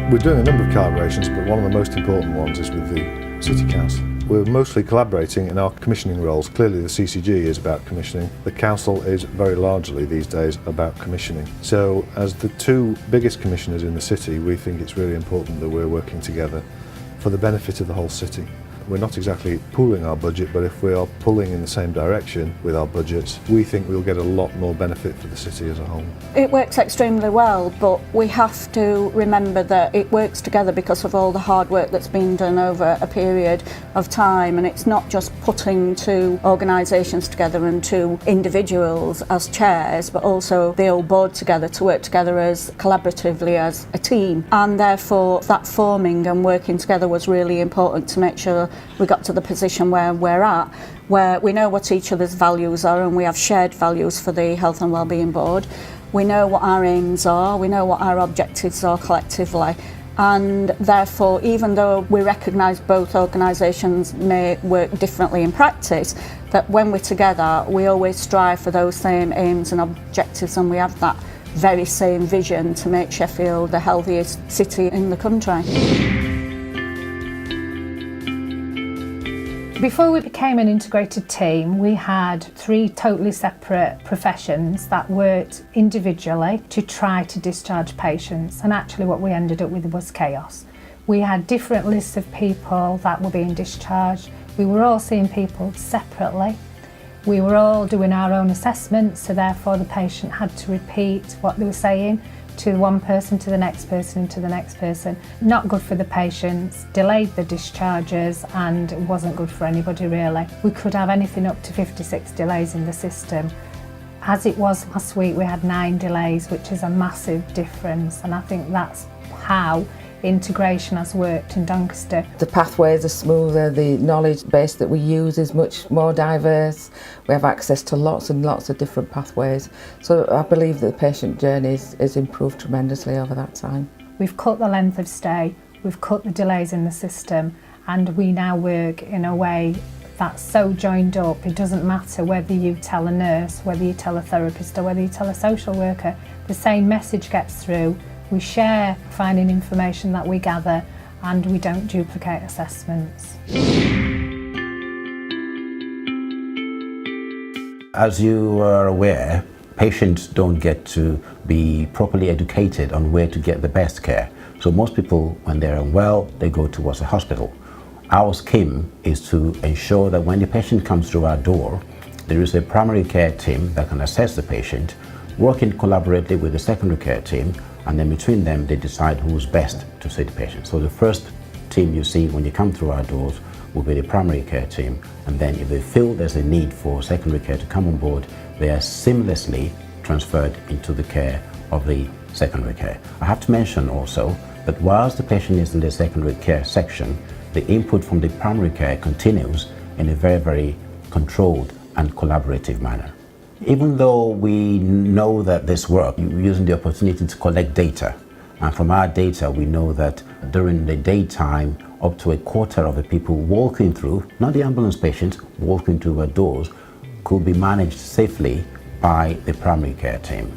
We're doing a number of collaborations, but one of the most important ones is with the City Council. We're mostly collaborating in our commissioning roles. Clearly the CCG is about commissioning. The Council is very largely these days about commissioning. So as the two biggest commissioners in the city, we think it's really important that we're working together for the benefit of the whole city. We're not exactly pooling our budget, but if we are pulling in the same direction with our budgets, we think we'll get a lot more benefit for the city as a whole. It works extremely well, but we have to remember that it works together because of all the hard work that's been done over a period of time, and it's not just putting two organisations together and two individuals as chairs, but also the whole board together to work together as collaboratively as a team. And therefore that forming and working together was really important to make sure we got to the position where we're at, where we know what each other's values are and we have shared values for the Health and Wellbeing Board. We know what our aims are, we know what our objectives are collectively, and therefore even though we recognise both organisations may work differently in practice, that when we're together we always strive for those same aims and objectives, and we have that very same vision to make Sheffield the healthiest city in the country. Before we became an integrated team, we had three totally separate professions that worked individually to try to discharge patients, and actually what we ended up with was chaos. We had different lists of people that were being discharged. We were all seeing people separately. We were all doing our own assessments, so therefore the patient had to repeat what they were saying to one person, to the next person, and to the next person. Not good for the patients, delayed the discharges, and it wasn't good for anybody really. We could have anything up to 56 delays in the system. As it was last week, we had 9 delays, which is a massive difference, and I think that's how integration has worked in Doncaster. The pathways are smoother, the knowledge base that we use is much more diverse. We have access to lots and lots of different pathways. So I believe that the patient journey is improved tremendously over that time. We've cut the length of stay, we've cut the delays in the system, and we now work in a way that's so joined up. It doesn't matter whether you tell a nurse, whether you tell a therapist, or whether you tell a social worker, the same message gets through. We share finding information that we gather, and we don't duplicate assessments. As you are aware, patients don't get to be properly educated on where to get the best care. So most people, when they're unwell, they go towards the hospital. Our scheme is to ensure that when the patient comes through our door, there is a primary care team that can assess the patient, working collaboratively with the secondary care team, and then between them they decide who's best to see the patient. So the first team you see when you come through our doors will be the primary care team, and then if they feel there's a need for secondary care to come on board, they are seamlessly transferred into the care of the secondary care. I have to mention also that whilst the patient is in the secondary care section, the input from the primary care continues in a very, very controlled and collaborative manner. Even though we know that this works, we're using the opportunity to collect data. And from our data, we know that during the daytime, up to a quarter of the people walking through, not the ambulance patients, walking through our doors, could be managed safely by the primary care team.